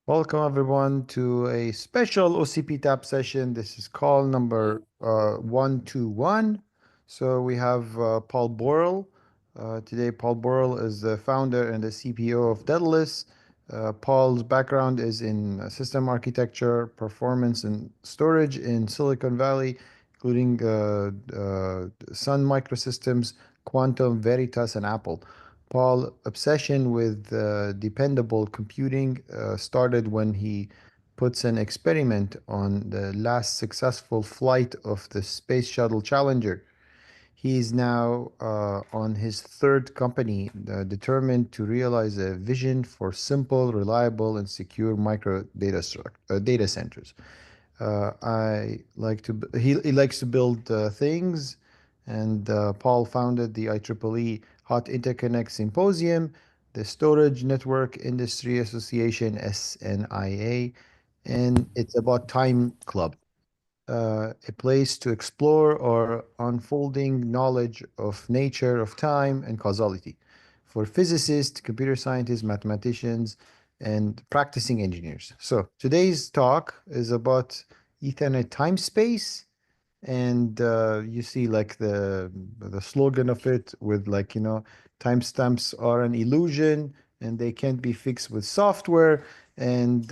Welcome everyone to a special OCP Tap session. This is call number 121. So we have Paul Borrill. Today, Paul Borrill is the founder and the CPO of DÆDELUS. Paul's background is in system architecture, performance, and storage in Silicon Valley, including Sun Microsystems, Quantum, VERITAS, and Apple. Paul's obsession with dependable computing started when he puts an experiment on the last successful flight of the Space Shuttle Challenger. He is now on his third company, determined to realize a vision for simple, reliable, and secure data centers. He likes to build things, and Paul founded the IEEE Hot Interconnect Symposium, the Storage Network Industry Association (SNIA), and It's About Time Club, a place to explore our unfolding knowledge of nature, of time, and causality for physicists, computer scientists, mathematicians, and practicing engineers. So today's talk is about Ethernet time space, and you see like the slogan of it with timestamps are an illusion and they can't be fixed with software. And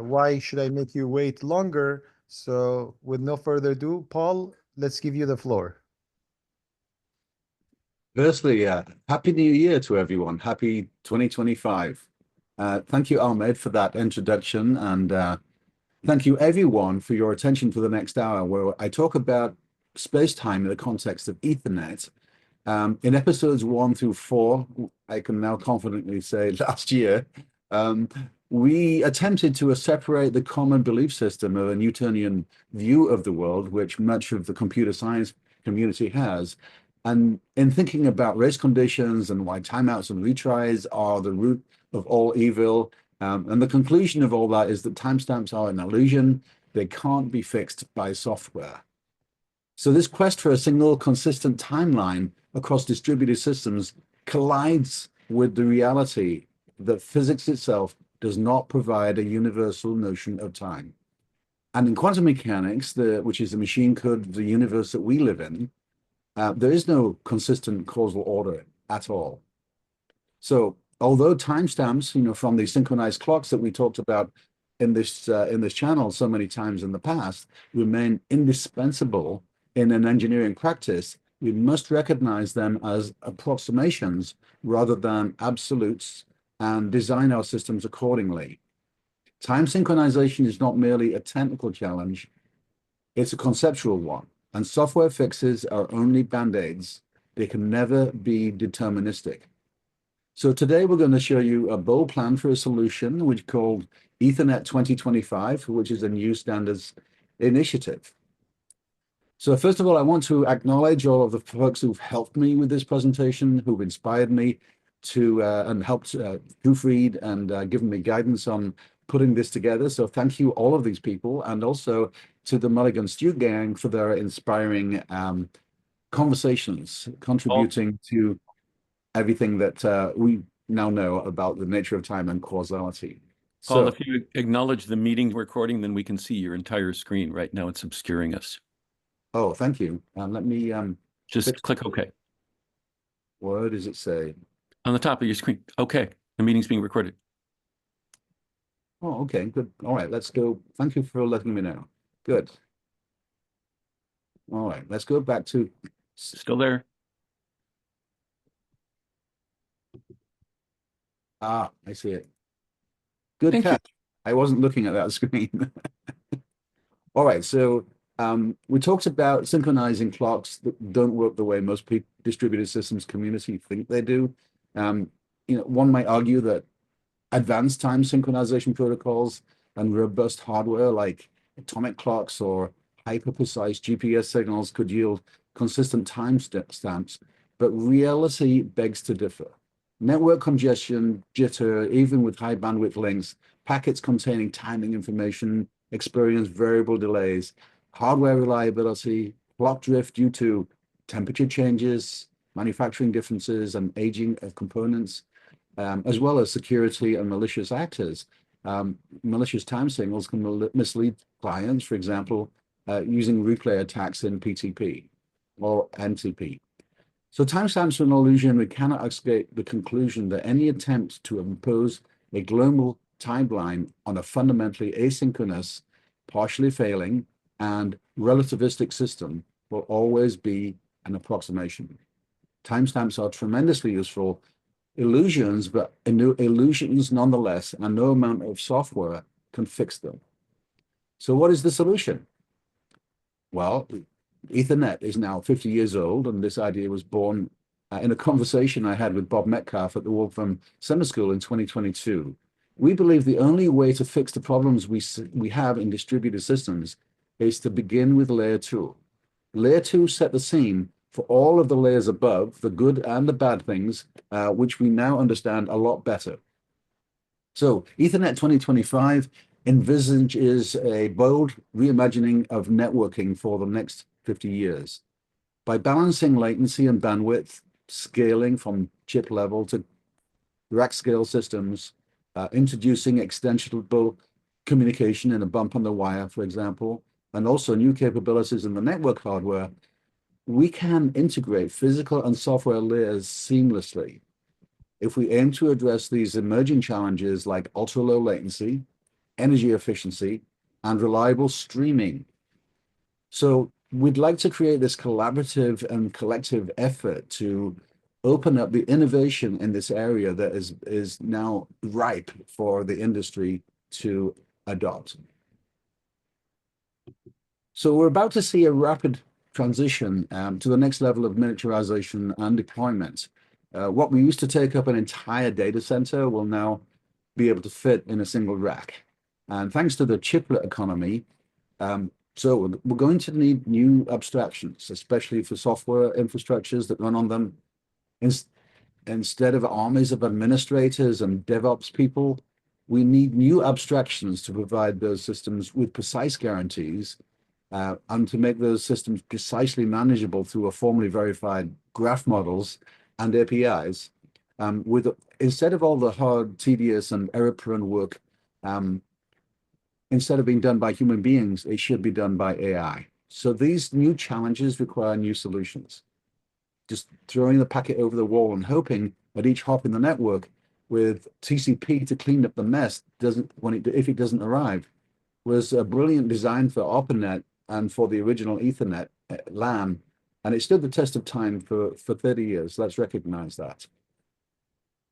why should I make you wait longer? So with no further ado, Paul, let's give you the floor. Firstly, Happy New Year to everyone. Happy 2025. Thank you, Ahmed, for that introduction. And thank you, everyone, for your attention for the next hour, where I talk about space-time in the context of Ethernet. In episodes 1 through 4, I can now confidently say last year, we attempted to separate the common belief system of a Newtonian view of the world, which much of the computer science community has. And in thinking about race conditions and why timeouts and retries are the root of all evil, and the conclusion of all that is that timestamps are an illusion. They can't be fixed by software. So this quest for a single consistent timeline across distributed systems collides with the reality that physics itself does not provide a universal notion of time. And in quantum mechanics, which is the machine code of the universe that we live in, there is no consistent causal order at all. So although timestamps, from the synchronized clocks that we talked about in this channel so many times in the past, remain indispensable in an engineering practice, we must recognize them as approximations rather than absolutes and design our systems accordingly. Time synchronization is not merely a technical challenge, it's a conceptual one, and software fixes are only band-aids. They can never be deterministic. So today we're going to show you a bold plan for a solution which is called Ethernet 2025, which is a new standards initiative. So first of all, I want to acknowledge all of the folks who've helped me with this presentation, who've inspired me to and helped proofread and given me guidance on putting this together. So thank you, all of these people, and also to the Mulligan Stew Gang for their inspiring conversations, contributing to everything that we now know about the nature of time and causality. Paul, So, if you acknowledge the meeting recording, then we can see your entire screen. Right now it's obscuring us. oh, thank you. Let me just click OK. What does it say? On the top of your screen. OK. The meeting's being recorded. Oh, okay, good. All right, let's go. Thank you for letting me know. Good. All right, let's go back to... Still there? Ah, I see it. Good catch. I wasn't looking at that screen. All right, so we talked about synchronizing clocks that don't work the way most distributed systems community think they do. One might argue that advanced time synchronization protocols and robust hardware like atomic clocks or hyper-precise GPS signals could yield consistent time stamps, but reality begs to differ. Network congestion, jitter, even with high bandwidth links, packets containing timing information experience variable delays, hardware reliability, clock drift due to temperature changes, manufacturing differences, and aging of components, as well as security and malicious actors. malicious time signals can mislead clients, for example, using replay attacks in PTP or NTP. So timestamps are an illusion. We cannot escape the conclusion that any attempt to impose a global timeline on a fundamentally asynchronous, partially failing, and relativistic system will always be an approximation. Timestamps are tremendously useful illusions, but illusions nonetheless, and no amount of software can fix them. So what is the solution? Well, Ethernet is now 50 years old, and this idea was born in a conversation I had with Bob Metcalfe at the Waltham Summer School in 2022. We believe the only way to fix the problems we have in distributed systems is to begin with layer 2. Layer 2 set the scene for all of the layers above, the good and the bad things, which we now understand a lot better. So Ethernet 2025 envisages a bold reimagining of networking for the next 50 years. By balancing latency and bandwidth, scaling from chip level to rack scale systems, introducing extensible communication in a bump on the wire, for example, and also new capabilities in the network hardware, we can integrate physical and software layers seamlessly. If we aim to address these emerging challenges like ultra-low latency, energy efficiency, and reliable streaming. So we'd like to create this collaborative and collective effort to open up the innovation in this area that is now ripe for the industry to adopt. So we're about to see a rapid transition to the next level of miniaturization and deployment. What we used to take up an entire data center will now be able to fit in a single rack. And thanks to the chiplet economy, so we're going to need new abstractions, especially for software infrastructures that run on them. Instead of armies of administrators and DevOps people, we need new abstractions to provide those systems with precise guarantees and to make those systems precisely manageable through a formally verified graph models and APIs. Instead of all the hard, tedious, and error-prone work, instead of being done by human beings, it should be done by AI. So these new challenges require new solutions. Just throwing the packet over the wall and hoping at each hop in the network with TCP to clean up the mess if it doesn't arrive was a brilliant design for ARPANET and for the original Ethernet LAN, and it stood the test of time for 30 years. Let's recognize that.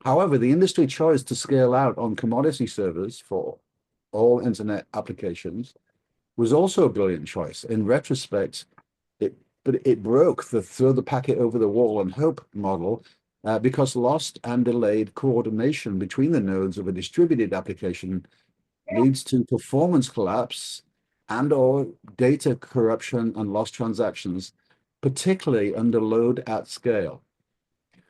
However, the industry choice to scale out on commodity servers for all internet applications was also a brilliant choice. In retrospect, it broke the throw the packet over the wall and hope model because lost and delayed coordination between the nodes of a distributed application leads to performance collapse and or data corruption and lost transactions, particularly under load at scale.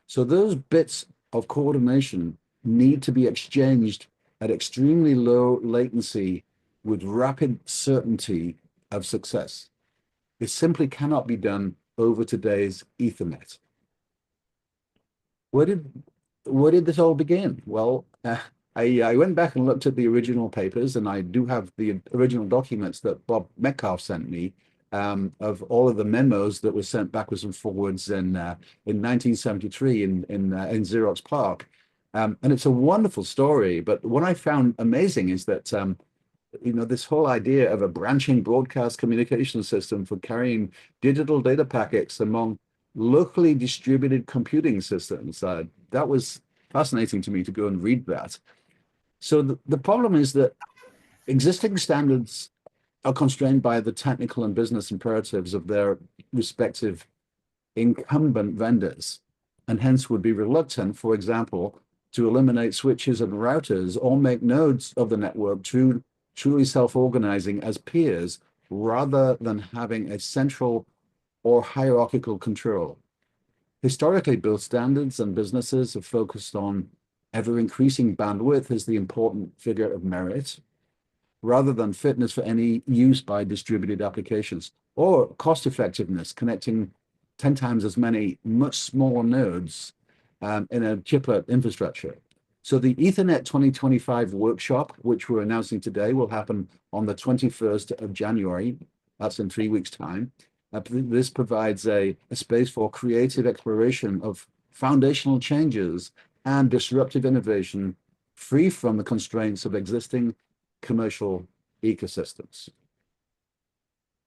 So those bits of coordination need to be exchanged at extremely low latency with rapid certainty of success. It simply cannot be done over today's Ethernet. Where did this all begin? Well, I went back and looked at the original papers, and I do have the original documents that Bob Metcalfe sent me of all of the memos that were sent backwards and forwards in 1973 in Xerox PARC. And it's a wonderful story, but what I found amazing is that this whole idea of a branching broadcast communication system for carrying digital data packets among locally distributed computing systems, that was fascinating to me to go and read that. So the problem is that existing standards are constrained by the technical and business imperatives of their respective incumbent vendors, and hence would be reluctant, for example, to eliminate switches and routers or make nodes of the network truly self-organizing as peers rather than having a central or hierarchical control. Historically, both standards and businesses have focused on ever-increasing bandwidth as the important figure of merit, rather than fitness for any use by distributed applications, or cost-effectiveness, connecting 10 times as many much smaller nodes in a chiplet infrastructure. So the Ethernet 2025 workshop, which we're announcing today, will happen on the 21st of January. That's in 3 weeks' time. This provides a space for creative exploration of foundational changes and disruptive innovation free from the constraints of existing commercial ecosystems.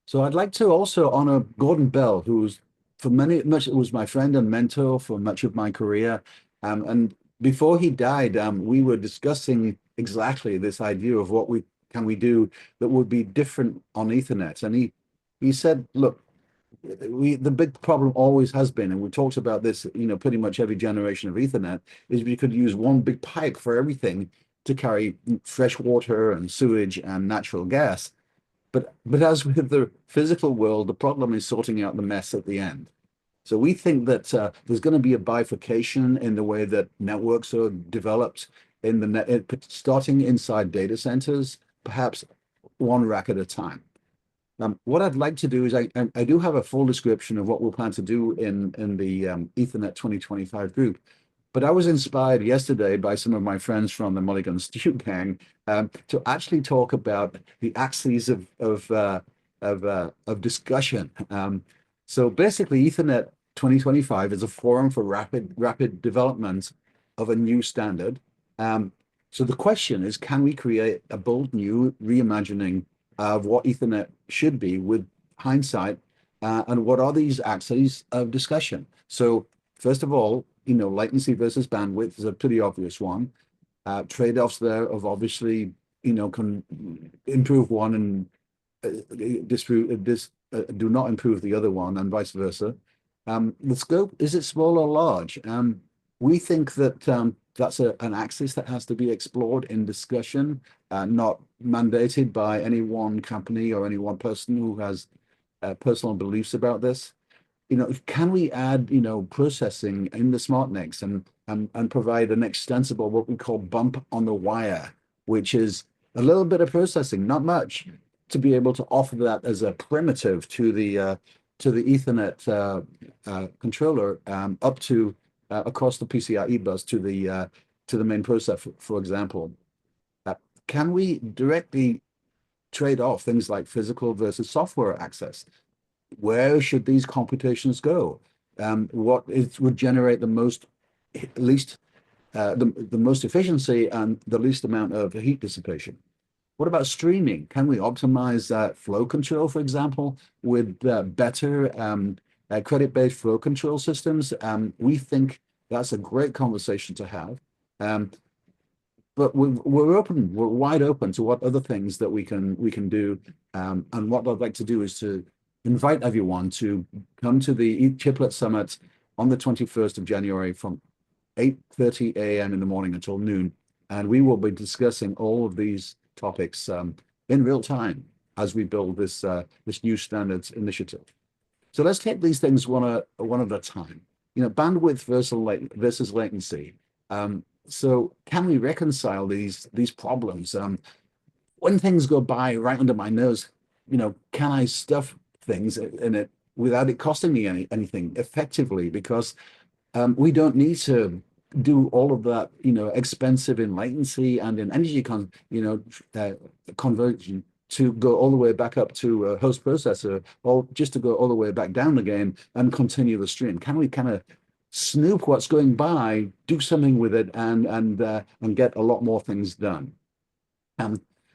So I'd like to also honor Gordon Bell, who's was my friend and mentor for much of my career. And before he died, we were discussing exactly this idea of what we do that would be different on Ethernet. And he said, look, the big problem always has been, and we talked about this, pretty much every generation of Ethernet, is we could use one big pipe for everything to carry fresh water and sewage and natural gas. But as with the physical world, the problem is sorting out the mess at the end. So we think that there's going to be a bifurcation in the way that networks are developed in the starting inside data centers, perhaps one rack at a time. What I'd like to do is I do have a full description of what we'll plan to do in the Ethernet 2025 group. But I was inspired yesterday by some of my friends from the Mulligan Stew Gang to actually talk about the axes of discussion. So basically, Ethernet 2025 is a forum for rapid development of a new standard. So the question is, can we create a bold new reimagining of what Ethernet should be with hindsight, and what are these axes of discussion? So first of all, latency versus bandwidth is a pretty obvious one. Trade-offs there of obviously, can improve one and do not improve the other one, and vice versa. The scope, is it small or large? We think that that's an axis that has to be explored in discussion, not mandated by any one company or any one person who has personal beliefs about this. Can we add, processing in the SmartNICs and provide an extensible, what we call bump on the wire, which is a little bit of processing, not much, to be able to offer that as a primitive to the Ethernet controller up to across the PCIe bus to the main processor, for example. Can we directly trade off things like physical versus software access? Where should these computations go? What would generate the most efficiency and the least amount of heat dissipation? What about streaming? Can we optimize flow control, for example, with better credit-based flow control systems? We think that's a great conversation to have. But we're wide open to what other things that we can do. And what I'd like to do is to invite everyone to come to the Chiplet Summit on the 21st of January from 8:30 a.m. in the morning until noon. And we will be discussing all of these topics in real time as we build this new standards initiative. So let's take these things one at a time. Bandwidth versus latency. So can we reconcile these problems? When things go by right under my nose, can I stuff things in it without it costing me anything effectively? Because we don't need to do all of that, expensive in latency and in energy conversion to go all the way back up to a host processor, or just to go all the way back down again and continue the stream. Can we kind of snoop what's going by, do something with it, and get a lot more things done?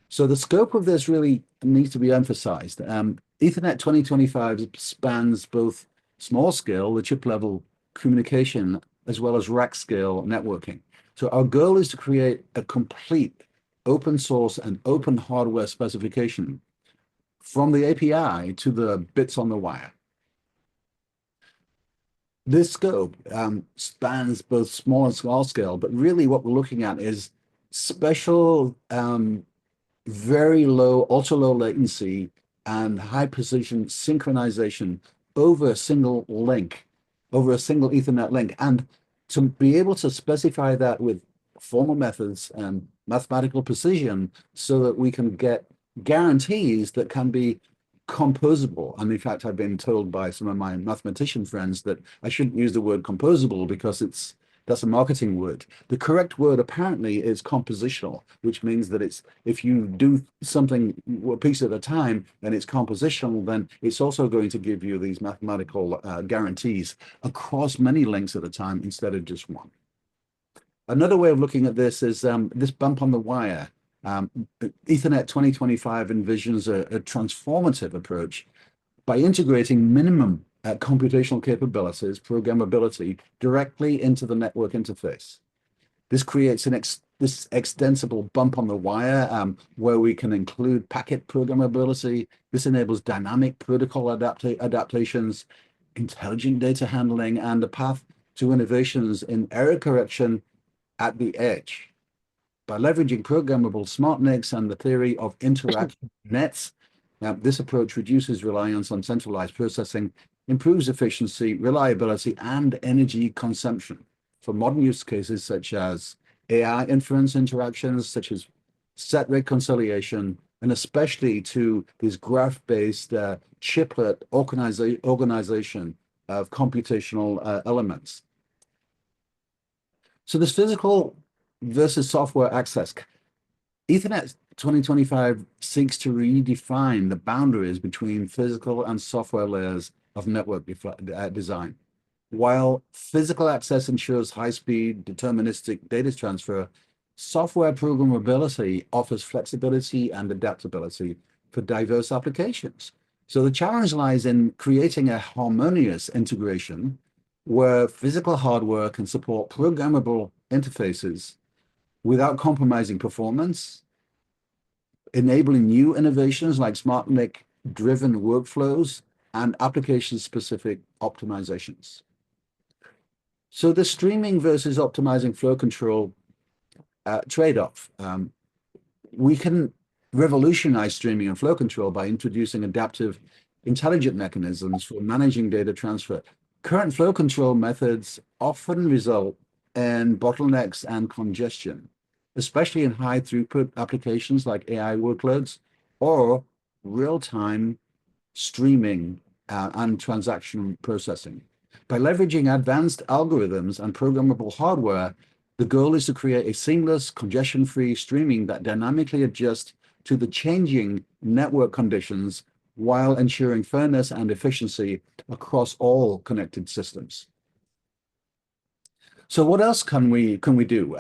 So the scope of this really needs to be emphasized. Ethernet 2025 spans both small scale, the chip level communication, as well as rack scale networking. So our goal is to create a complete open source and open hardware specification from the API to the bits on the wire. This scope spans both small and small scale, but really what we're looking at is special, very low, ultra low latency and high precision synchronization over a single link, over a single Ethernet link. And to be able to specify that with formal methods and mathematical precision so that we can get guarantees that can be composable. And in fact, I've been told by some of my mathematician friends that I shouldn't use the word composable because it's That's a marketing word. The correct word apparently is compositional, which means that it's, if you do something a piece at a time and it's compositional, then it's also going to give you these mathematical guarantees across many links at a time instead of just one. Another way of looking at this is this bump on the wire. Ethernet 2025 envisions a transformative approach by integrating minimum computational capabilities, programmability, directly into the network interface. This creates this extensible bump on the wire where we can include packet programmability. This enables dynamic protocol adaptations, intelligent data handling, and a path to innovations in error correction at the edge. By leveraging programmable smart NICs and the theory of interaction nets, this approach reduces reliance on centralized processing, improves efficiency, reliability, and energy consumption for modern use cases such as AI inference interactions, such as set reconciliation, and especially to this graph-based chiplet organization of computational elements. So this physical versus software access. Ethernet 2025 seeks to redefine the boundaries between physical and software layers of network design. While physical access ensures high-speed, deterministic data transfer, software programmability offers flexibility and adaptability for diverse applications. So the challenge lies in creating a harmonious integration where physical hardware can support programmable interfaces without compromising performance, enabling new innovations like smart NIC-driven workflows and application-specific optimizations. So the streaming versus optimizing flow control trade-off. We can revolutionize streaming and flow control by introducing adaptive, intelligent mechanisms for managing data transfer. Current flow control methods often result in bottlenecks and congestion, especially in high throughput applications like AI workloads or real-time streaming and transaction processing. By leveraging advanced algorithms and programmable hardware, the goal is to create a seamless, congestion-free streaming that dynamically adjusts to the changing network conditions while ensuring fairness and efficiency across all connected systems. So what else can we do?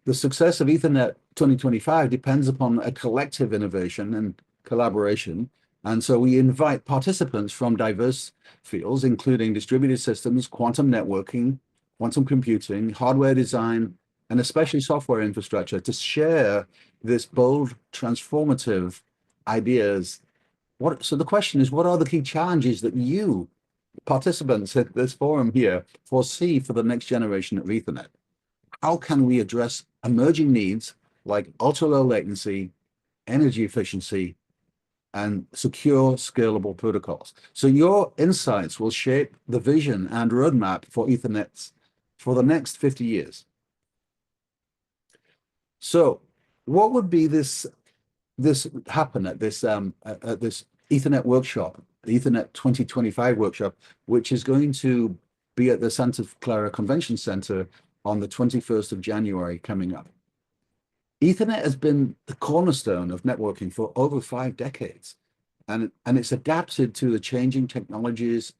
The success of Ethernet 2025 depends upon a collective innovation and collaboration. And so we invite participants from diverse fields, including distributed systems, quantum networking, quantum computing, hardware design, and especially software infrastructure to share this bold, transformative ideas. So the question is, what are the key challenges that you, participants at this forum here, foresee for the next generation of Ethernet? How can we address emerging needs like ultra-low latency, energy efficiency, and secure, scalable protocols? So your insights will shape the vision and roadmap for Ethernet for the next 50 years. So what would be this happen at this Ethernet workshop, the Ethernet 2025 workshop, which is going to be at the Santa Clara Convention Center on the 21st of January coming up. Ethernet has been the cornerstone of networking for over 5 decades, and it's adapted to the changing technologies,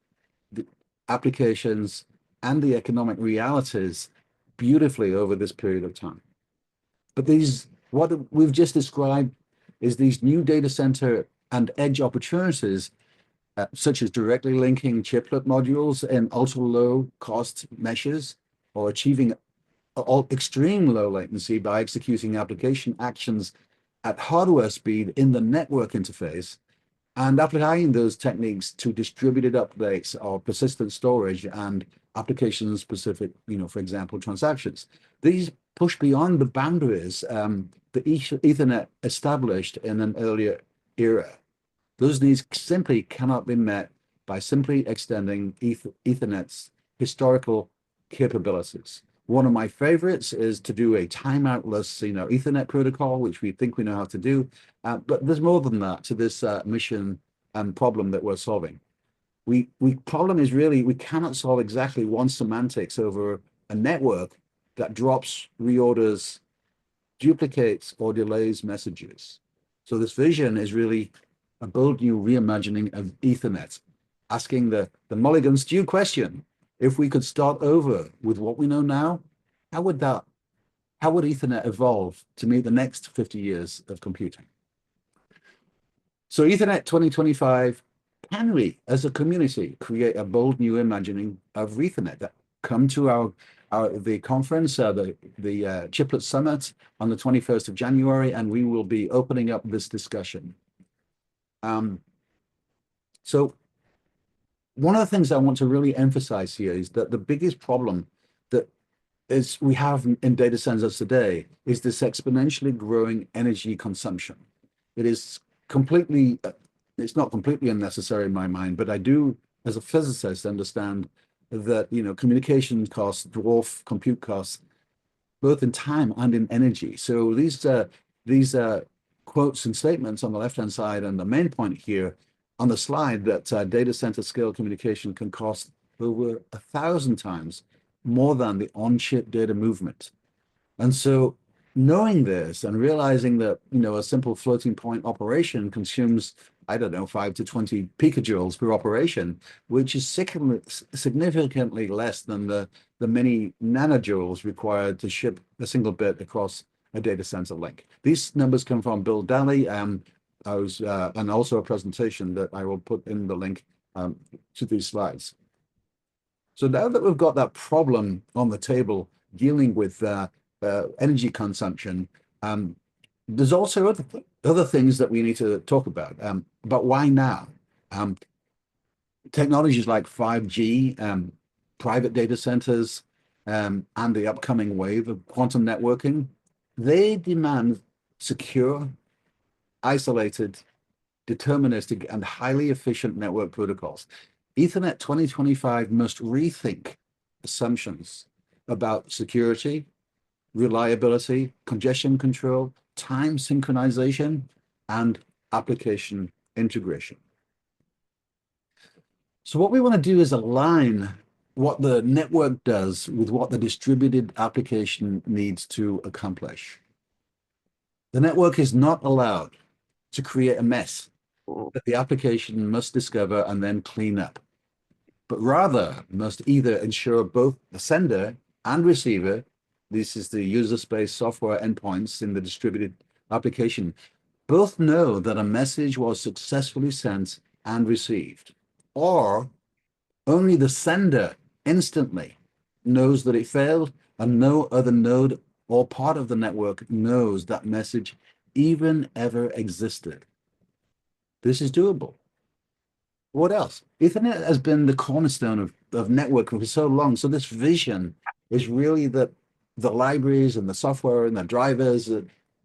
the applications, and the economic realities beautifully over this period of time. But what we've just described is these new data center and edge opportunities, such as directly linking chiplet modules in ultra-low cost meshes, or achieving extreme low latency by executing application actions at hardware speed in the network interface, and applying those techniques to distributed updates or persistent storage and application-specific, for example, transactions. These push beyond the boundaries that Ethernet established in an earlier era. Those needs simply cannot be met by simply extending Ethernet's historical capabilities. One of my favorites is to do a timeoutless, Ethernet protocol, which we think we know how to do. But there's more than that to this mission and problem that we're solving. Problem is really we cannot solve exactly one semantics over a network that drops, reorders, duplicates, or delays messages. So this vision is really a bold new reimagining of Ethernet, asking the Mulligan Stew question: if we could start over with what we know now, how would Ethernet evolve to meet the next 50 years of computing? So Ethernet 2025, can we, as a community, create a bold new imagining of Ethernet? That come to the conference, the Chiplet Summit on the 21st of January, and we will be opening up this discussion. So one of the things I want to really emphasize here is that the biggest problem that we have in data centers today is this exponentially growing energy consumption. It is completely, it's not completely unnecessary in my mind, but I do, as a physicist, understand that, you know, communication costs dwarf compute costs, both in time and in energy. So these quotes and statements on the left-hand side, and the main point here on the slide, that data center scale communication can cost over 1,000 times more than the on-chip data movement. And so knowing this and realizing that, you know, a simple floating point operation consumes, I don't know, 5 to 20 picojoules per operation, which is significantly less than the many nanojoules required to ship a single bit across a data center link. These numbers come from Bill Daly, and also a presentation that I will put in the link to these slides. So now that we've got that problem on the table dealing with energy consumption, there's also other things that we need to talk about. But why now? Technologies like 5G, private data centers, and the upcoming wave of quantum networking, they demand secure, isolated, deterministic, and highly efficient network protocols. Ethernet 2025 must rethink assumptions about security, reliability, congestion control, time synchronization, and application integration. So what we want to do is align what the network does with what the distributed application needs to accomplish. The network is not allowed to create a mess that the application must discover and then clean up, but rather must either ensure both the sender and receiver, this is the user space software endpoints in the distributed application, both know that a message was successfully sent and received, or only the sender instantly knows that it failed, and no other node or part of the network knows that message even ever existed. This is doable. What else? Ethernet has been the cornerstone of networking for so long. So this vision is really that the libraries and the software and the drivers,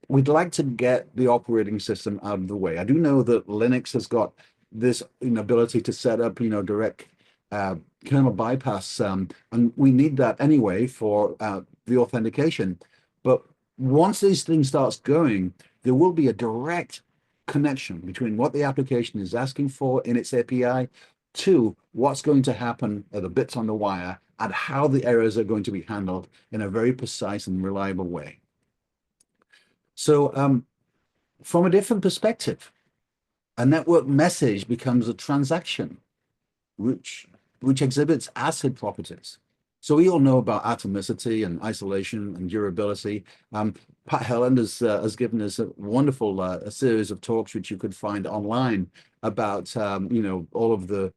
we'd like to get the operating system out of the way. I do know that Linux has got this ability to set up, direct kernel bypass, and we need that anyway for the authentication. But once these things starts going, there will be a direct connection between what the application is asking for in its API to what's going to happen at the bits on the wire and how the errors are going to be handled in a very precise and reliable way. So from a different perspective, a network message becomes a transaction which exhibits acid properties. So we all know about atomicity and isolation and durability. Pat Helland has given us a wonderful a series of talks which you could find online about all of the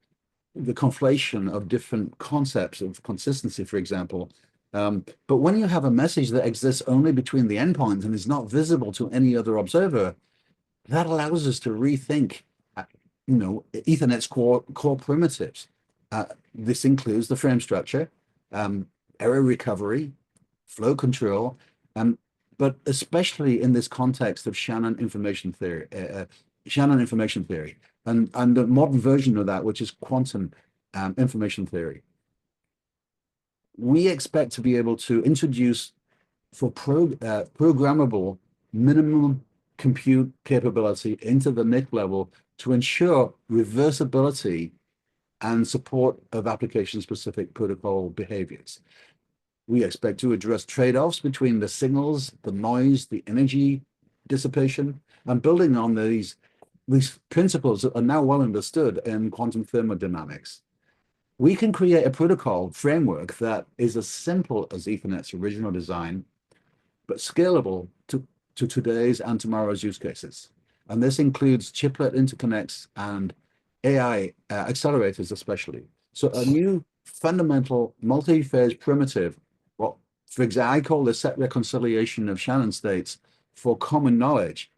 conflation of different concepts of consistency, for example. But when you have a message that exists only between the endpoints and is not visible to any other observer, that allows us to rethink, Ethernet's core primitives. This includes the frame structure, error recovery, flow control, but especially in this context of Shannon information theory, and the modern version of that, which is quantum information theory. We expect to be able to introduce for programmable minimum compute capability into the NIC level to ensure reversibility and support of application-specific protocol behaviors. We expect to address trade-offs between the signals, the noise, the energy dissipation, and building on these principles that are now well understood in quantum thermodynamics. We can create a protocol framework that is as simple as Ethernet's original design, but scalable to today's and tomorrow's use cases. And this includes chiplet interconnects and AI accelerators especially. So a new fundamental multi-phase primitive, what for example, I call the set reconciliation of Shannon states for common knowledge,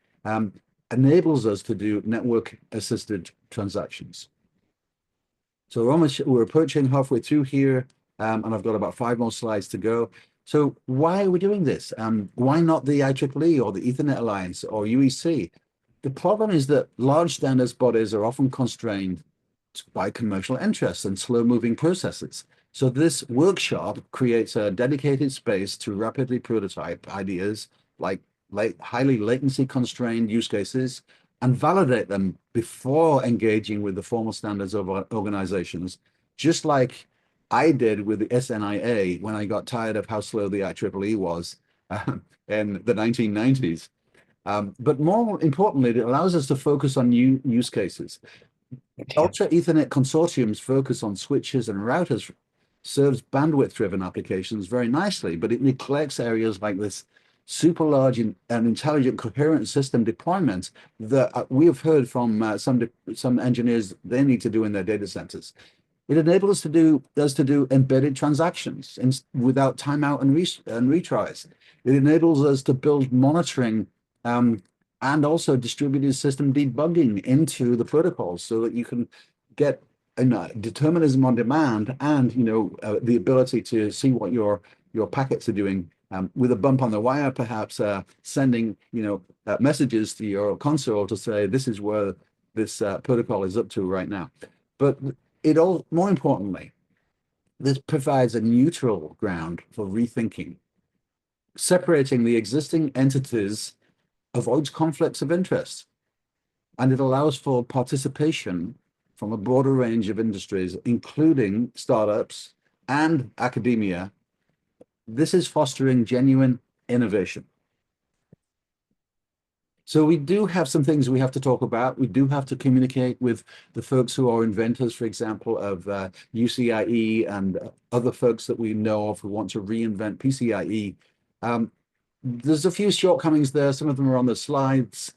enables us to do network-assisted transactions. So we're approaching halfway through here, and I've got about 5 more slides to go. So why are we doing this? Why not the IEEE or the Ethernet Alliance or UEC? The problem is that large standards bodies are often constrained by commercial interests and slow-moving processes. So this workshop creates a dedicated space to rapidly prototype ideas like highly latency-constrained use cases and validate them before engaging with the formal standards of organizations, just like I did with the SNIA when I got tired of how slow the IEEE was in the 1990s. But more importantly, it allows us to focus on new use cases. Ultra Ethernet consortiums focus on switches and routers, serves bandwidth-driven applications very nicely, but it neglects areas like this super large and intelligent coherent system deployments that we have heard from some engineers they need to do in their data centers. It enables us to do embedded transactions without timeout and retries. It enables us to build monitoring and also distributed system debugging into the protocols so that you can get determinism on demand and the ability to see what your packets are doing with a bump on the wire, perhaps sending messages to your console to say this is where this protocol is up to right now. But more importantly, this provides a neutral ground for rethinking. Separating the existing entities avoids conflicts of interest, and it allows for participation from a broader range of industries, including startups and academia. This is fostering genuine innovation. So we do have some things we have to talk about. We do have to communicate with the folks who are inventors, for example, of UCIe and other folks that we know of who want to reinvent PCIe. There's a few shortcomings there. Some of them are on the slides.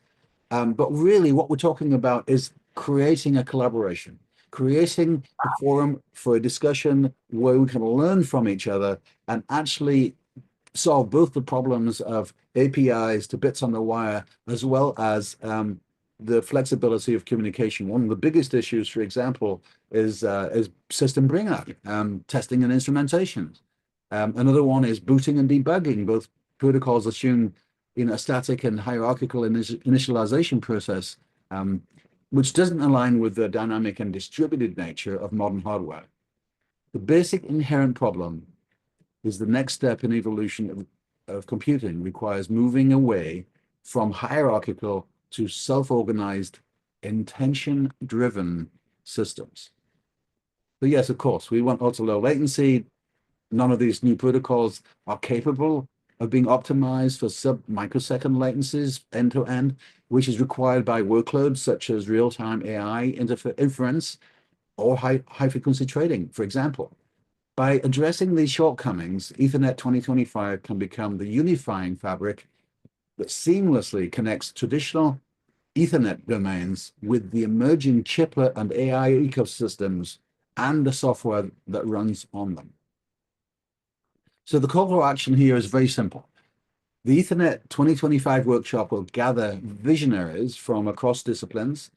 But really what we're talking about is creating a collaboration, creating a forum for a discussion where we can learn from each other and actually solve both the problems of APIs to bits on the wire, as well as the flexibility of communication. One of the biggest issues, for example, is system bring up, testing and instrumentation. Another one is booting and debugging. Both protocols assume a static and hierarchical initialization process, which doesn't align with the dynamic and distributed nature of modern hardware. The basic inherent problem is the next step in evolution of computing requires moving away from hierarchical to self-organized, intention-driven systems. So yes, of course, we want ultra-low latency. None of these new protocols are capable of being optimized for sub-microsecond latencies end-to-end, which is required by workloads such as real-time AI inference or high-frequency trading, for example. By addressing these shortcomings, Ethernet 2025 can become the unifying fabric that seamlessly connects traditional Ethernet domains with the emerging chiplet and AI ecosystems and the software that runs on them. So the call to action here is very simple. The Ethernet 2025 workshop will gather visionaries from across disciplines,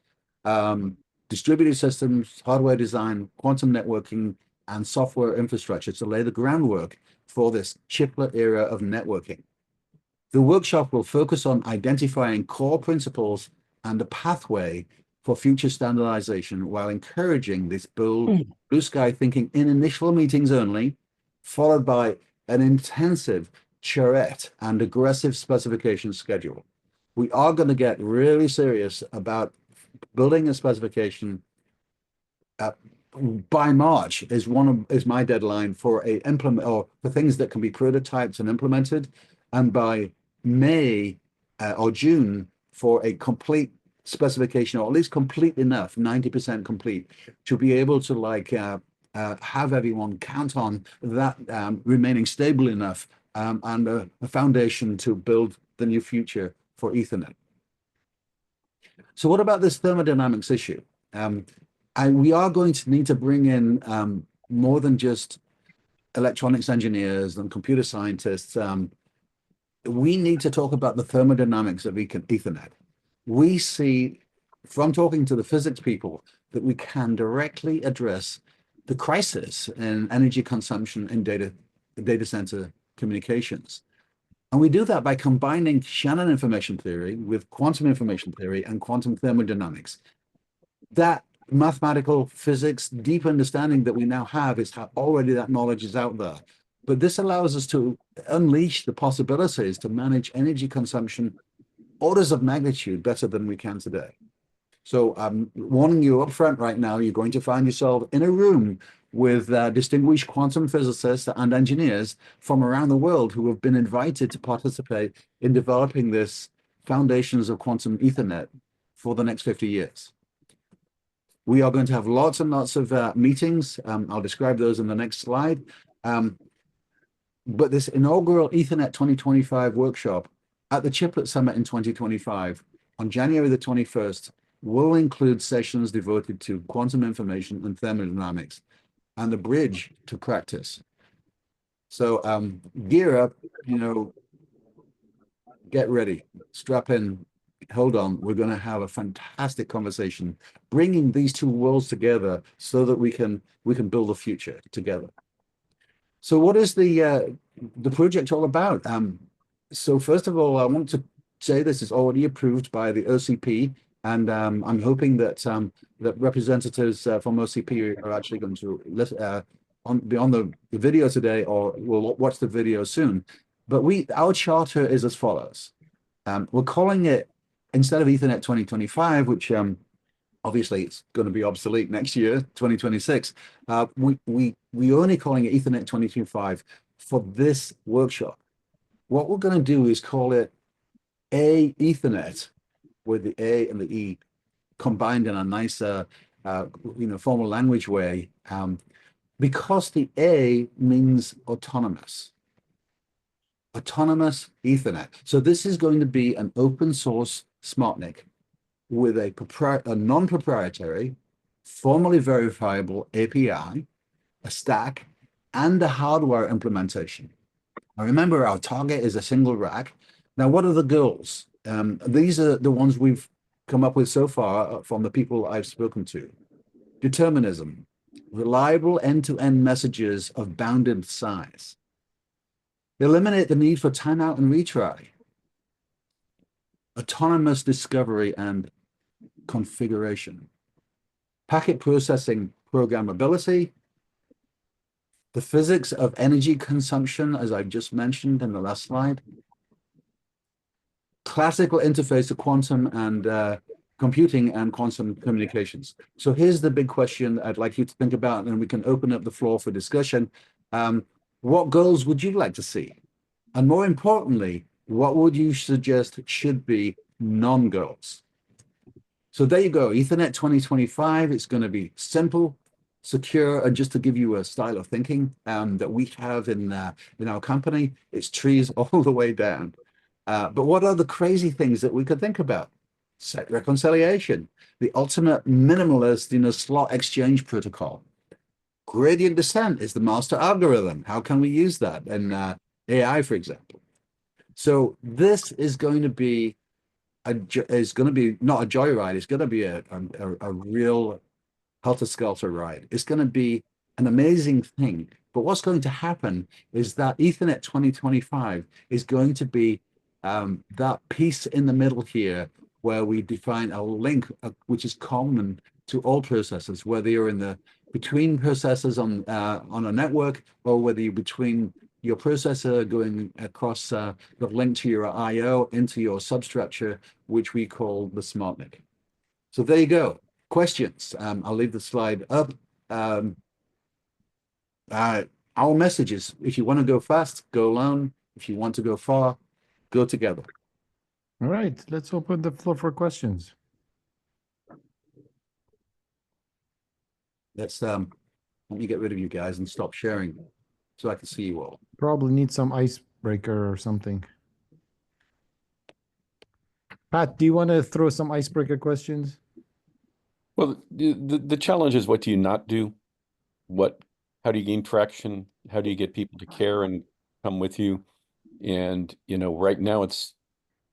distributed systems, hardware design, quantum networking, and software infrastructure to lay the groundwork for this chiplet era of networking. The workshop will focus on identifying core principles and a pathway for future standardization while encouraging this bold blue sky thinking in initial meetings only, followed by an intensive charrette and aggressive specification schedule. We are going to get really serious about building a specification by March is my deadline for a implement, or for things that can be prototyped and implemented, and by May or June for a complete specification, or at least complete enough, 90% complete, to be able to have everyone count on that remaining stable enough and a foundation to build the new future for Ethernet. So what about this thermodynamics issue? We are going to need to bring in more than just electronics engineers and computer scientists. We need to talk about the thermodynamics of Ethernet. We see from talking to the physics people that we can directly address the crisis in energy consumption in data center communications. And we do that by combining Shannon information theory with quantum information theory and quantum thermodynamics. That mathematical physics, deep understanding that we now have is how already that knowledge is out there. But this allows us to unleash the possibilities to manage energy consumption orders of magnitude better than we can today. So I'm warning you up front right now, you're going to find yourself in a room with distinguished quantum physicists and engineers from around the world who have been invited to participate in developing this foundations of quantum Ethernet for the next 50 years. We are going to have lots and lots of meetings. I'll describe those in the next slide. But this inaugural Ethernet 2025 workshop at the Chiplet Summit in 2025 on January the 21st will include sessions devoted to quantum information and thermodynamics and the bridge to practice. So gear up, get ready, strap in, hold on. We're going to have a fantastic conversation, bringing these two worlds together so that we can build a future together. So what is the project all about? So first of all, I want to say this is already approved by the OCP, and I'm hoping that that representatives from OCP are actually going to be on the video today, or will watch the video soon. But our charter is as follows. We're calling it, instead of Ethernet 2025, which obviously it's going to be obsolete next year, 2026, we're only calling it Ethernet 2025 for this workshop. What we're going to do is call it A Ethernet, with the A and the E combined in a nice, formal language way, because the A means autonomous. Autonomous Ethernet. So this is going to be an open source SmartNIC with a non-proprietary, formally verifiable API, a stack, and a hardware implementation. Now remember, our target is a single rack. Now, what are the goals? These are the ones we've come up with so far from the people I've spoken to. Determinism, reliable end-to-end messages of bounded size. Eliminate the need for timeout and retry. Autonomous discovery and configuration. Packet processing programmability. The physics of energy consumption, as I just mentioned in the last slide. Classical interface to quantum and computing and quantum communications. So here's the big question I'd like you to think about, and we can open up the floor for discussion. What goals would you like to see? And more importantly, what would you suggest should be non-goals? So there you go, Ethernet 2025. It's going to be simple, secure, and just to give you a style of thinking that we have in our company, it's trees all the way down. But what are the crazy things that we could think about? Set reconciliation, the ultimate minimalist, slot exchange protocol. Gradient descent is the master algorithm. How can we use that in AI, for example? So this is going to be not a joyride. It's going to be a real helter-skelter ride. It's going to be an amazing thing. But what's going to happen is that Ethernet 2025 is going to be that piece in the middle here where we define a link which is common to all processors, whether you're in the between processors on a network, or whether you're between your processor going across the link to your I/O into your substructure, which we call the SmartNIC. So there you go. Questions? I'll leave the slide up. our message is, if you want to go fast, go alone. If you want to go far, go together. All right, let's open the floor for questions. Let me get rid of you guys and stop sharing so I can see you all. Probably need some icebreaker or something. Pat, do you want to throw some icebreaker questions? Well, the challenge is, what do you not do? How do you gain traction? How do you get people to care and come with you? And, right now it's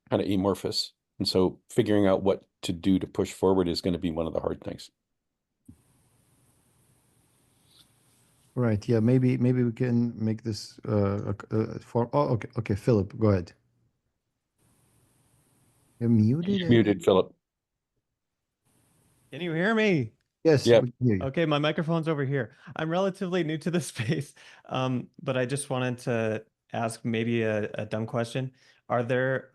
kind of amorphous. And so figuring out what to do to push forward is going to be one of the hard things. Right. Yeah. Maybe we can make this for. Oh, okay. Philip, go ahead. You're muted. You're muted, Philip. Can you hear me? Yes. Yeah. We can hear you. Okay, my microphone's over here. I'm relatively new to the space, but I just wanted to ask maybe a dumb question. Are there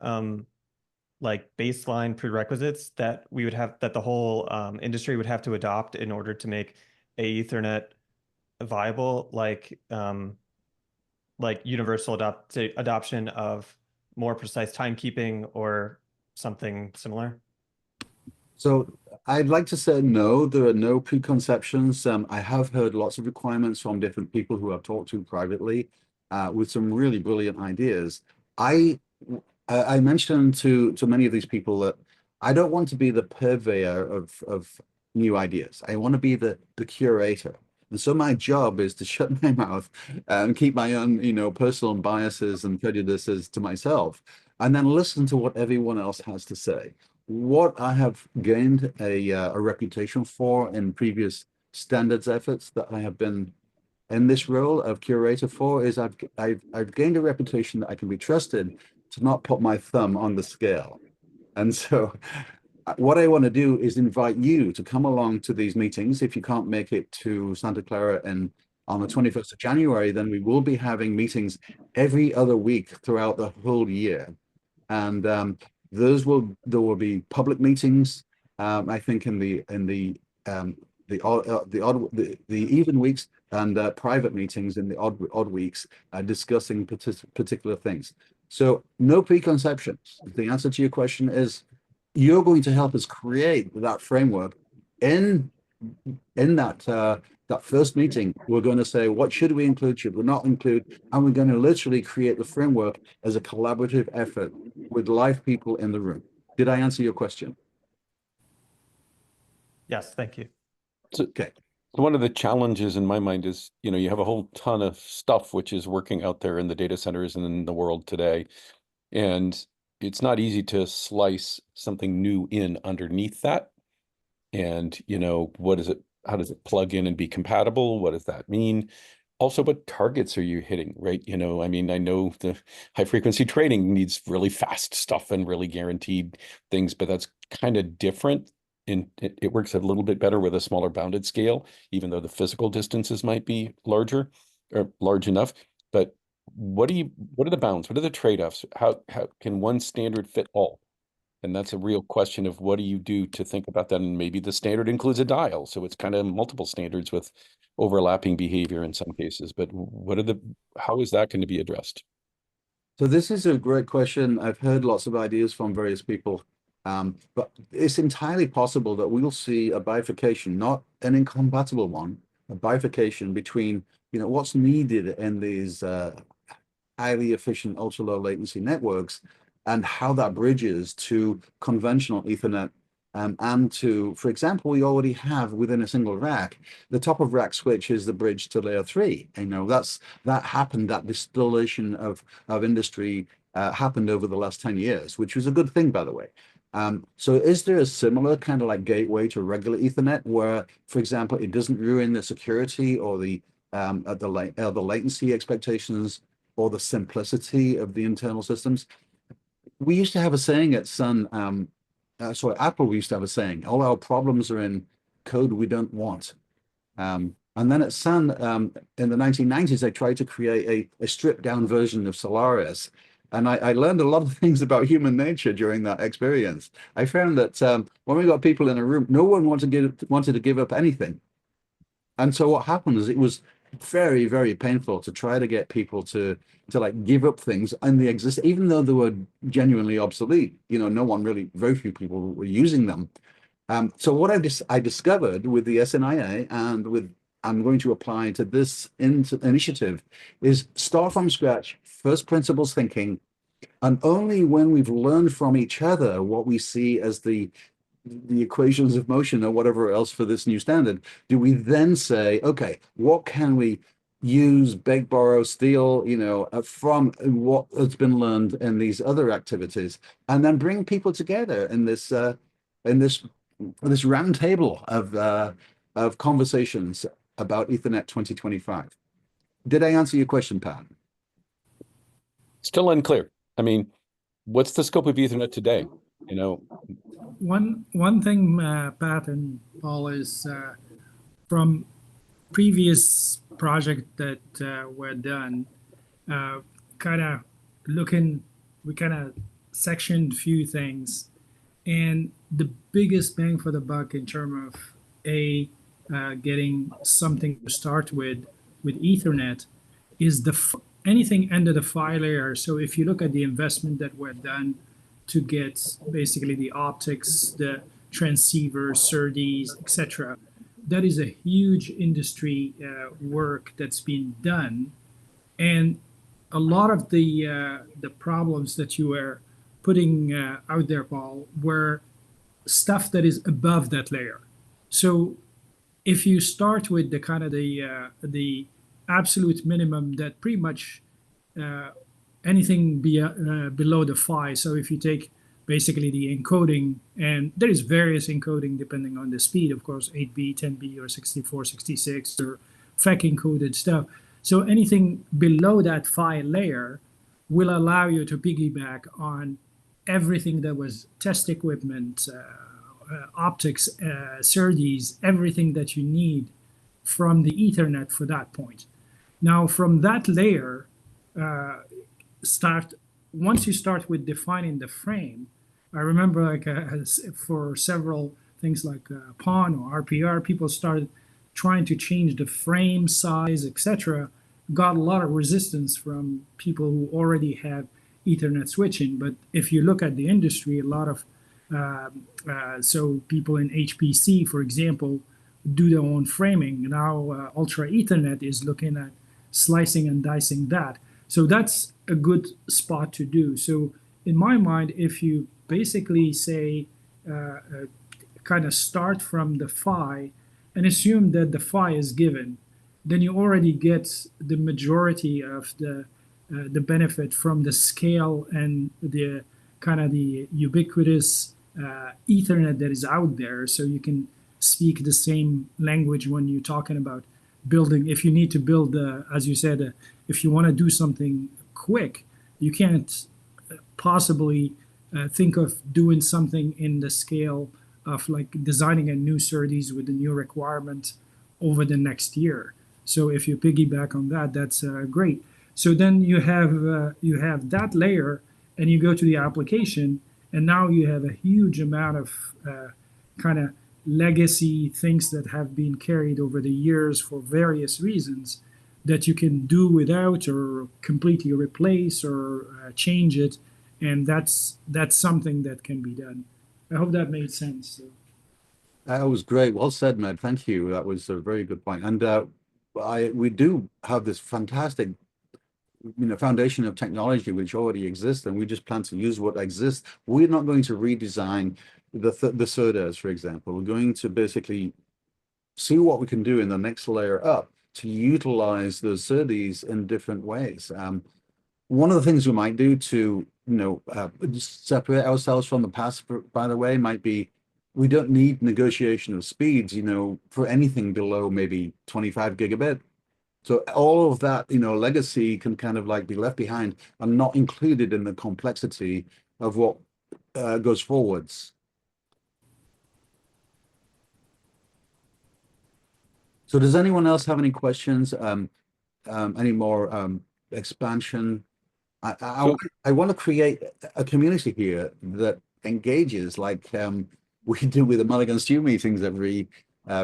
like baseline prerequisites that we would have, that the whole industry would have to adopt in order to make Ethernet viable, like universal adoption of more precise timekeeping or something similar? So I'd like to say no, there are no preconceptions. I have heard lots of requirements from different people who I've talked to privately with some really brilliant ideas. I mentioned to many of these people that I don't want to be the purveyor of new ideas. I want to be the curator. And so my job is to shut my mouth and keep my own, personal biases and prejudices to myself, and then listen to what everyone else has to say. What I have gained a reputation for in previous standards efforts that I have been in this role of curator for is I've gained a reputation that I can be trusted to not put my thumb on the scale. And so what I want to do is invite you to come along to these meetings. If you can't make it to Santa Clara and on the 21st of January, then we will be having meetings every other week throughout the whole year. And there will be public meetings. I think in the even weeks, and private meetings in the odd weeks, discussing particular things. So no preconceptions. The answer to your question is, you're going to help us create that framework. In that first meeting, we're going to say, what should we include, should we not include, and we're going to literally create the framework as a collaborative effort with live people in the room. Did I answer your question? Yes, thank you. Okay. So one of the challenges in my mind is, you have a whole ton of stuff which is working out there in the data centers and in the world today. And it's not easy to slice something new in underneath that. And, what is it? How does it plug in and be compatible? What does that mean? Also, what targets are you hitting, right? I know the high frequency trading needs really fast stuff and really guaranteed things, but that's kind of different. And it works a little bit better with a smaller bounded scale, even though the physical distances might be larger or large enough. But what are the bounds? What are the trade-offs? How can one standard fit all? And that's a real question of, what do you do to think about that? And maybe the standard includes a dial, so it's kind of multiple standards with overlapping behavior in some cases. But how is that going to be addressed? So this is a great question. I've heard lots of ideas from various people, but it's entirely possible that we'll see a bifurcation, not an incompatible one, a bifurcation between, what's needed in these highly efficient, ultra low latency networks, and how that bridges to conventional Ethernet. And to, for example, we already have within a single rack, the top of rack switch is the bridge to layer 3. That happened, that distillation of industry happened over the last 10 years, which was a good thing, by the way. So is there a similar kind of like gateway to regular Ethernet where, for example, it doesn't ruin the security or the latency expectations or the simplicity of the internal systems? We used to have a saying at Sun, Apple, we used to have a saying, all our problems are in code we don't want. And then at Sun, in the 1990s, they tried to create a stripped down version of Solaris. And I learned a lot of things about human nature during that experience. I found that when we got people in a room, no one wanted to give up anything. And so what happened is it was very, very painful to try to get people to like give up things and they exist, even though they were genuinely obsolete. You know, no one really, very few people were using them. So what I discovered with the SNIA and with I'm going to apply to this initiative is start from scratch, first principles thinking, and only when we've learned from each other what we see as the equations of motion or whatever else for this new standard, do we then say, okay, what can we use, beg, borrow, steal, you know, from what has been learned in these other activities, and then bring people together in this round table of conversations about Ethernet 2025. Did I answer your question, Pat? Still unclear. I mean, what's the scope of Ethernet today? You know, one thing, Pat and Paul, is from previous project that were done, kind of looking, we kind of sectioned few things, and the biggest bang for the buck in terms of getting something to start with Ethernet is anything under the PHY layer. So if you look at the investment that were done to get basically the optics, the transceivers, SerDes, etc., that is a huge industry work that's been done, and a lot of the problems that you were putting out there, Paul, were stuff that is above that layer. So if you start with the kind of the absolute minimum that pretty much anything below the PHY. So if you take basically the encoding, and there is various encoding depending on the speed, of course, 8B, 10B, or 64, 66, or FEC encoded stuff. So anything below that PHY layer will allow you to piggyback on everything that was test equipment, optics, SerDes, everything that you need from the Ethernet for that point. Now, from that layer, once you start with defining the frame, I remember like for several things like PON or RPR, people started trying to change the frame size, etc. Got a lot of resistance from people who already have Ethernet switching. But if you look at the industry, a lot of so people in HPC, for example, do their own framing. Now Ultra Ethernet is looking at slicing and dicing that. So that's a good spot to do. So in my mind, if you basically say, kind of start from the PHY and assume that the PHY is given, then you already get the majority of the benefit from the scale and the kind of the ubiquitous Ethernet that is out there. So you can speak the same language when you're talking about building. If you need to build, as you said, if you want to do something quick, you can't possibly think of doing something in the scale of like designing a new SerDes with a new requirement over the next year. So if you piggyback on that, that's great. So then you have that layer, and you go to the application, and now you have a huge amount of kind of legacy things that have been carried over the years for various reasons that you can do without or completely replace or change it, and that's something that can be done. I hope that made sense. That was great. Well said, Med. Thank you. That was a very good point. And we do have this fantastic, foundation of technology which already exists, and we just plan to use what exists. We're not going to redesign the SerDes, for example. We're going to basically see what we can do in the next layer up to utilize those SerDes in different ways. One of the things we might do to separate ourselves from the past, by the way, might be we don't need negotiation of speeds, for anything below maybe 25 gigabit. So all of that, legacy can kind of like be left behind and not included in the complexity of what goes forwards. So does anyone else have any questions? Any more expansion? I want to create a community here that engages like we do with the Mulligan Stew meetings every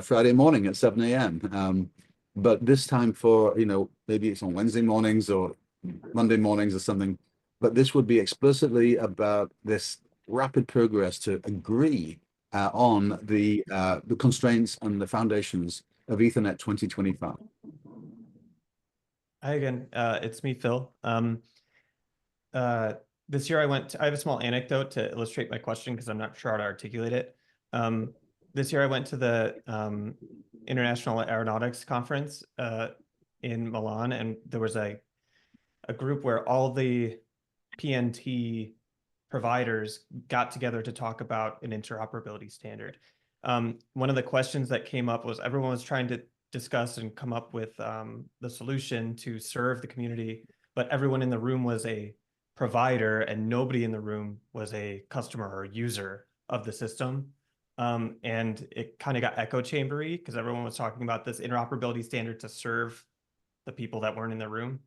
Friday morning at 7 a.m. But this time for, maybe it's on Wednesday mornings or Monday mornings or something, but this would be explicitly about this rapid progress to agree on the constraints and the foundations of Ethernet 2025. Hi again, it's me, Phil. This year I have a small anecdote to illustrate my question because I'm not sure how to articulate it. This year I went to the International Aeronautics Conference in Milan, and there was a group where all the PNT providers got together to talk about an interoperability standard. One of the questions that came up was everyone was trying to discuss and come up with the solution to serve the community, but everyone in the room was a provider and nobody in the room was a customer or user of the system. And it kind of got echo chambery because everyone was talking about this interoperability standard to serve the people that weren't in the room.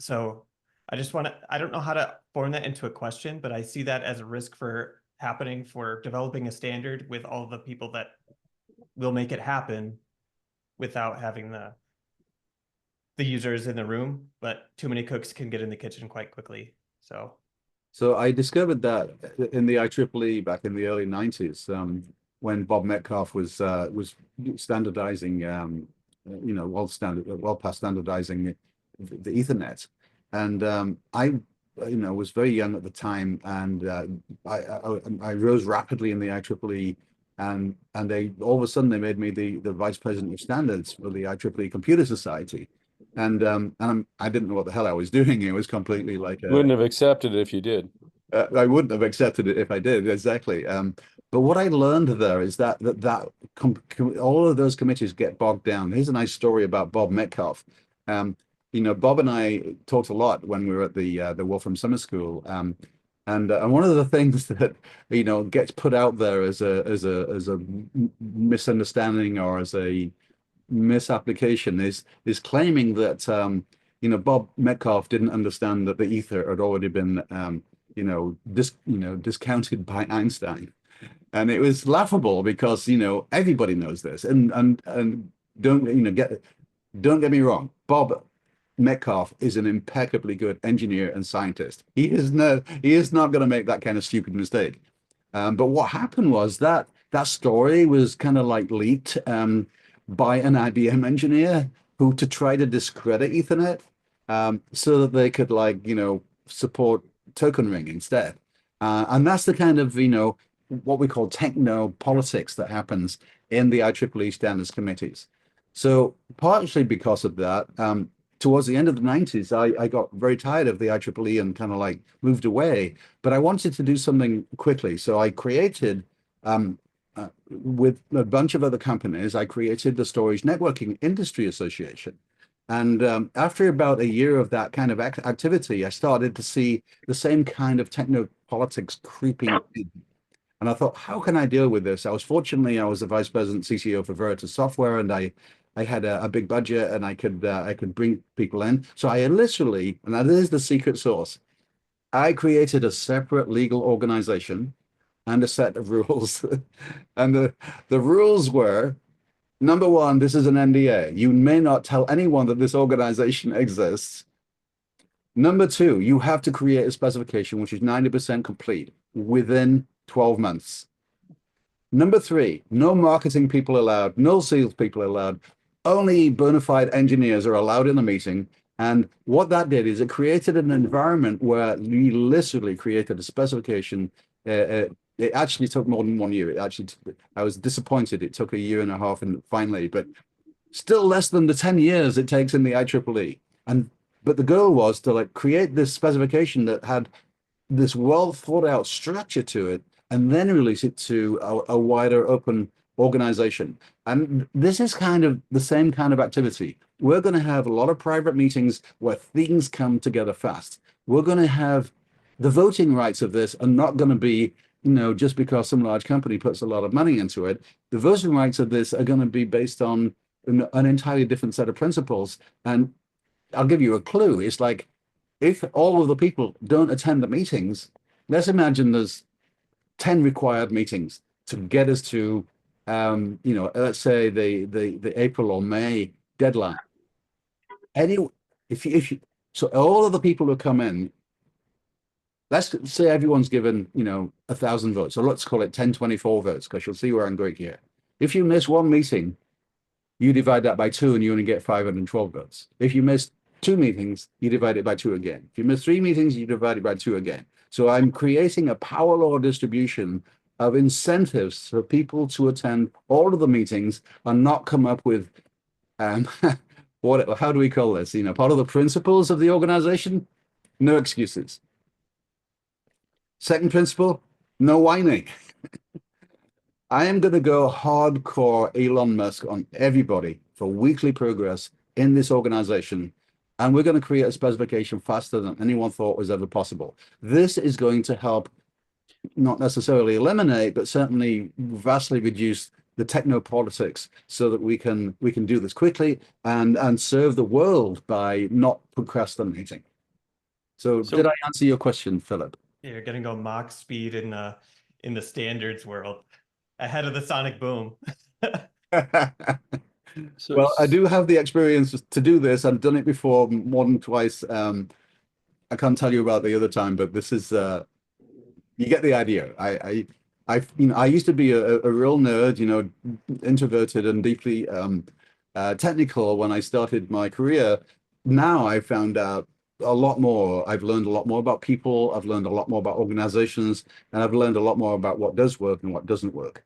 So I don't know how to form that into a question, but I see that as a risk for happening for developing a standard with all the people that will make it happen without having the users in the room, but too many cooks can get in the kitchen quite quickly. So I discovered that in the IEEE back in the early 90s, when Bob Metcalfe was standardizing, well past standardizing the Ethernet. And I was very young at the time, and I rose rapidly in the IEEE, and they all of a sudden they made me the vice president of standards for the IEEE Computer Society. And I didn't know what the hell I was doing. It was completely like Wouldn't have accepted it if you did. I wouldn't have accepted it if I did, exactly. But what I learned there is that all of those committees get bogged down. Here's a nice story about Bob Metcalfe. Bob and I talked a lot when we were at the Wolfram Summer School. And one of the things that gets put out there as a misunderstanding or as a misapplication is claiming that Bob Metcalfe didn't understand that the ether had already been discounted by Einstein, and it was laughable because everybody knows this, and don't get me wrong, Bob Metcalfe is an impeccably good engineer and scientist. He is not going to make that kind of stupid mistake. But what happened was that story was kind of like leaked by an IBM engineer who to try to discredit Ethernet so that they could support token ring instead. And that's the kind of, what we call techno politics that happens in the IEEE standards committees. So partially because of that, towards the end of the 90s, I got very tired of the IEEE and kind of moved away, but I wanted to do something quickly. So I created, with a bunch of other companies, I created the Storage Networking Industry Association. And after about a year of that kind of activity, I started to see the same kind of techno politics creeping in. And I thought, how can I deal with this? I was the vice president CCO for VERITAS Software, and I had a big budget, and I could bring people in. So I literally, and that is the secret sauce, I created a separate legal organization and a set of rules. And the rules were, number one, this is an NDA. You may not tell anyone that this organization exists. Number two, you have to create a specification which is 90% complete within 12 months. Number three, no marketing people allowed, no sales people allowed. Only bona fide engineers are allowed in the meeting. And what that did is it created an environment where we literally created a specification. It actually took more than 1 year. I was disappointed. It took a year and a half, and finally, but still less than the 10 years it takes in the IEEE. But the goal was to create this specification that had this well thought out structure to it, and then release it to a wider open organization. And this is kind of the same kind of activity. We're going to have a lot of private meetings where things come together fast. We're going to have the voting rights of this are not going to be, just because some large company puts a lot of money into it. The voting rights of this are going to be based on an entirely different set of principles. And I'll give you a clue. It's like, if all of the people don't attend the meetings, let's imagine there's 10 required meetings to get us to you know, let's say the April or May deadline. So all of the people who come in, let's say everyone's given, you know, 1,000 votes. So let's call it 1024 votes, because you'll see where I'm going here. If you miss one meeting, you divide that by 2 and you only get 512 votes. If you miss 2 meetings, you divide it by 2 again. If you miss 3 meetings, you divide it by 2 again. So I'm creating a power law distribution of incentives for people to attend all of the meetings and not come up with how do we call this? You know, part of the principles of the organization, no excuses. Second principle, no whining. I am going to go hardcore Elon Musk on everybody for weekly progress in this organization. And we're going to create a specification faster than anyone thought was ever possible. This is going to help not necessarily eliminate, but certainly vastly reduce the technopolitics so that we can do this quickly and serve the world by not procrastinating. So did I answer your question, Philip? Yeah, you're gonna go Mach speed in the standards world, ahead of the sonic boom. Well, I do have the experience to do this. I've done it before more than twice. I can't tell you about the other time, but this is you get the idea. I used to be a real nerd, you know, introverted and deeply technical when I started my career. Now I found out a lot more. I've learned a lot more about people. I've learned a lot more about organizations, and I've learned a lot more about what does work and what doesn't work.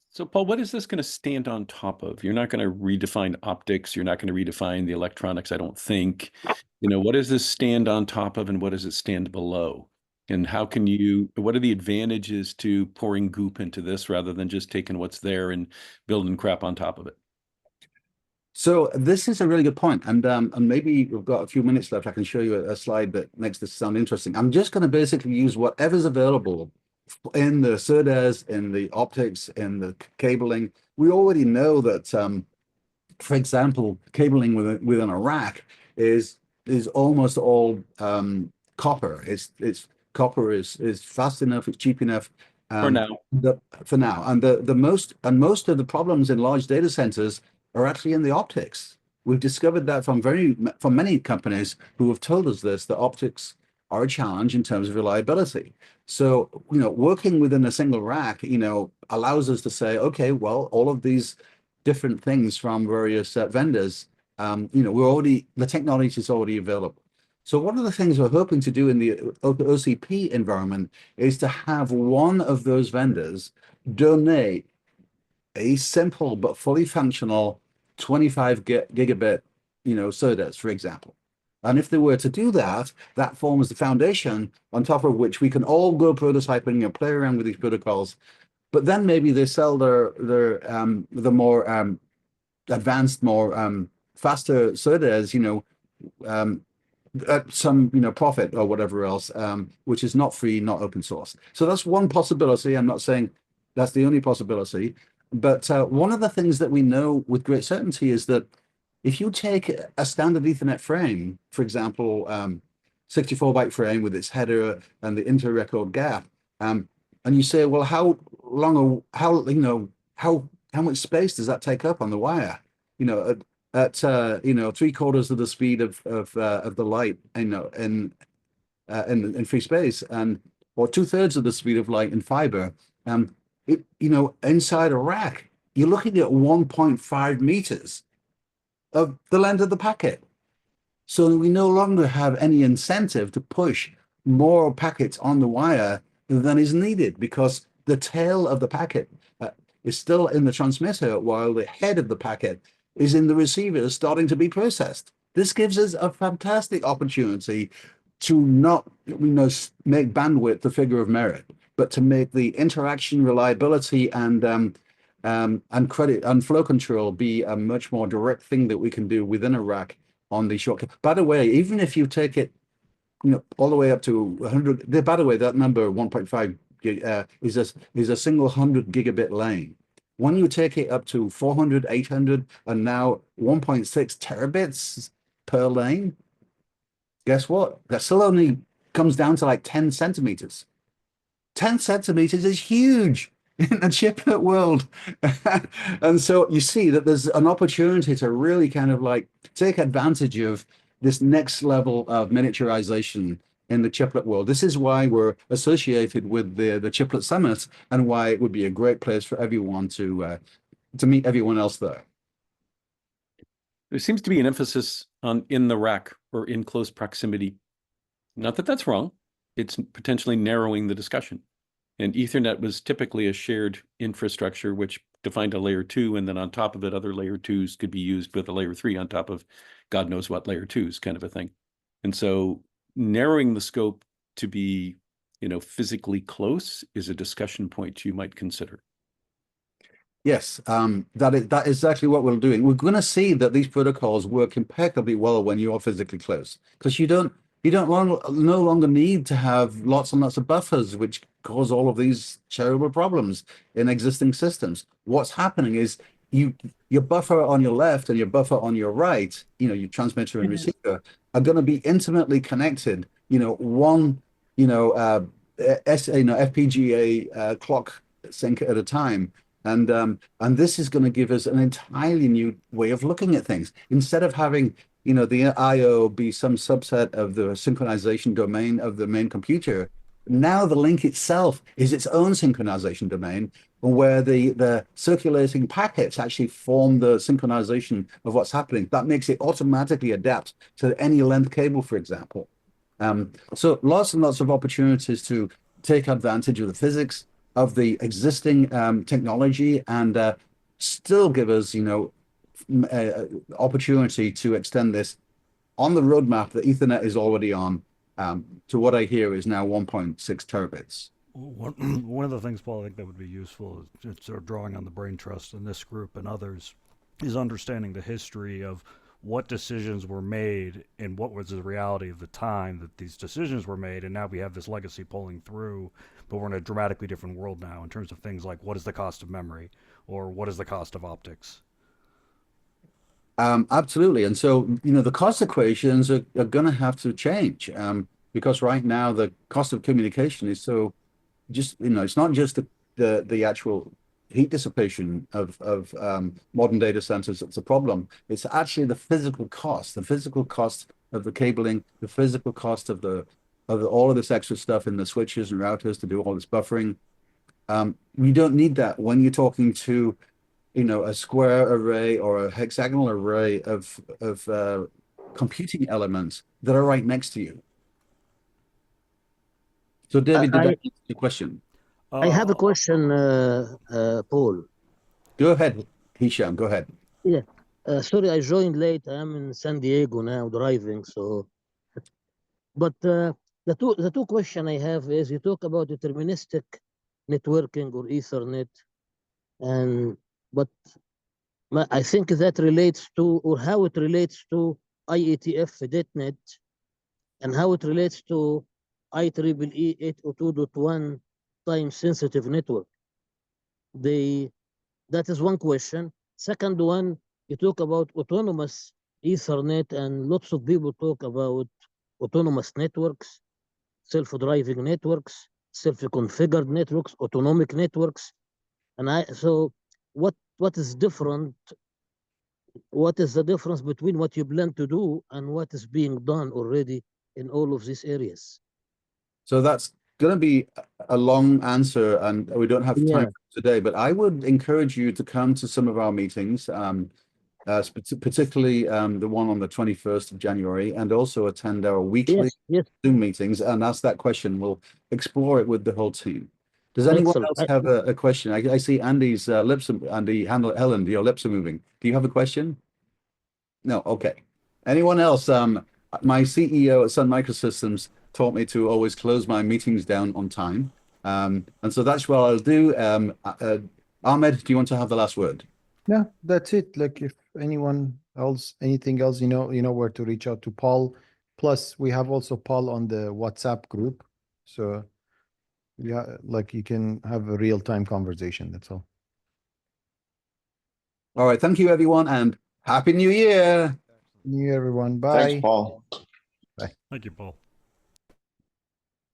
So, Paul, what is this going to stand on top of? You're not going to redefine optics. You're not going to redefine the electronics, I don't think. You know, what does this stand on top of and what does it stand below? And how can what are the advantages to pouring goop into this rather than just taking what's there and building crap on top of it? So this is a really good point. And maybe we've got a few minutes left. I can show you a slide that makes this sound interesting. I'm just going to basically use whatever's available in the SerDes, in the optics, in the cabling. We already know that, for example, cabling within a rack is almost all copper. Copper is fast enough, it's cheap enough. For now. For now. And most of the problems in large data centers are actually in the optics. We've discovered that from many companies who have told us this, that optics are a challenge in terms of reliability. So, you know, working within a single rack, you know, allows us to say, okay, well, all of these different things from various vendors, you know, the technology is already available. So one of the things we're hoping to do in the OCP environment is to have one of those vendors donate a simple but fully functional 25 gigabit, you know, SerDes, for example. And if they were to do that, that forms the foundation on top of which we can all go prototyping and play around with these protocols. But then maybe they sell the more advanced, more faster SerDes, you know, at some, you know, profit or whatever else, which is not free, not open source. So that's one possibility. I'm not saying that's the only possibility. But one of the things that we know with great certainty is that if you take a standard Ethernet frame, for example, 64-byte frame with its header and the inter-record gap, and you say, well, how much space does that take up on the wire? You know, at you know, 3/4 of the speed of the light, you know, in free space, or 2/3 of the speed of light in fiber. You know, inside a rack, you're looking at 1.5 meters of the length of the packet. So we no longer have any incentive to push more packets on the wire than is needed, because the tail of the packet is still in the transmitter while the head of the packet is in the receiver starting to be processed. This gives us a fantastic opportunity to not, you know, make bandwidth the figure of merit, but to make the interaction, reliability, and credit and flow control be a much more direct thing that we can do within a rack on the short. By the way, even if you take it, you know, all the way up to 100. By the way, that number 1.5 is a single 100 gigabit lane. When you take it up to 400, 800, and now 1.6 terabits per lane, guess what? That still only comes down to like 10 centimeters. 10 centimeters is huge. in the chiplet world. And so you see that there's an opportunity to really kind of like take advantage of this next level of miniaturization in the chiplet world. This is why we're associated with the Chiplet Summit, and why it would be a great place for everyone to meet everyone else there. There seems to be an emphasis on in the rack or in close proximity. Not that that's wrong. It's potentially narrowing the discussion. And Ethernet was typically a shared infrastructure, which defined a layer 2, and then on top of it, other layer 2s could be used with a layer 3 on top of God knows what layer 2s, kind of a thing. And so narrowing the scope to be, physically close is a discussion point you might consider. Yes, that is exactly what we're doing. We're going to see that these protocols work impeccably well when you are physically close, because you no longer need to have lots and lots of buffers, which cause all of these terrible problems in existing systems. What's happening is your buffer on your left and your buffer on your right, your transmitter and receiver, are going to be intimately connected. One, FPGA clock sync at a time. And this is going to give us an entirely new way of looking at things. Instead of having, the I/O be some subset of the synchronization domain of the main computer, now the link itself is its own synchronization domain, where the circulating packets actually form the synchronization of what's happening. That makes it automatically adapt to any length cable, for example. So lots and lots of opportunities to take advantage of the physics of the existing technology, and still give us, opportunity to extend this on the roadmap that Ethernet is already on, to what I hear is now 1.6 terabits. One of the things, Paul, I think that would be useful, is sort of drawing on the brain trust in this group and others, is understanding the history of what decisions were made and what was the reality of the time that these decisions were made. And now we have this legacy pulling through, but we're in a dramatically different world now in terms of things like what is the cost of memory, or what is the cost of optics. Absolutely. And so, the cost equations are going to have to change, because right now the cost of communication is so it's not just the actual heat dissipation of modern data centers that's a problem. It's actually the physical cost of the cabling, the physical cost of all of this extra stuff in the switches and routers to do all this buffering. You don't need that when you're talking to, a square array or a hexagonal array of computing elements that are right next to you. So, David, did that answer your question? I have a question, Paul. Go ahead, Hisham. Go ahead. Yeah. Sorry, I joined late. I'm in San Diego now, driving. So, but the two question I have is, you talk about deterministic networking or Ethernet, but I think that relates to, or how it relates to IETF.NET, and how it relates to IEEE 802.1 time-sensitive network. That is one question. Second one, you talk about autonomous Ethernet, and lots of people talk about autonomous networks, self-driving networks, self-configured networks, autonomic networks. And so what is different? What is the difference between what you plan to do and what is being done already in all of these areas? So that's going to be a long answer, and we don't have time today, but I would encourage you to come to some of our meetings, particularly the one on the 21st of January, and also attend our weekly Zoom meetings and ask that question. We'll explore it with the whole team. Does anyone else have a question? I see Andy's lips, Helen, your lips are moving. Do you have a question? No, okay. Anyone else? My CEO at Sun Microsystems taught me to always close my meetings down on time. And so that's what I'll do. Ahmed, do you want to have the last word? Yeah, that's it. Like, if anyone else, anything else, you know where to reach out to Paul. Plus, we have also Paul on the WhatsApp group. So yeah, like, you can have a real-time conversation. That's all. All right. Thank you, everyone, and Happy New Year. New Year, everyone. Bye. Thanks, Paul. Bye. Thank you, Paul.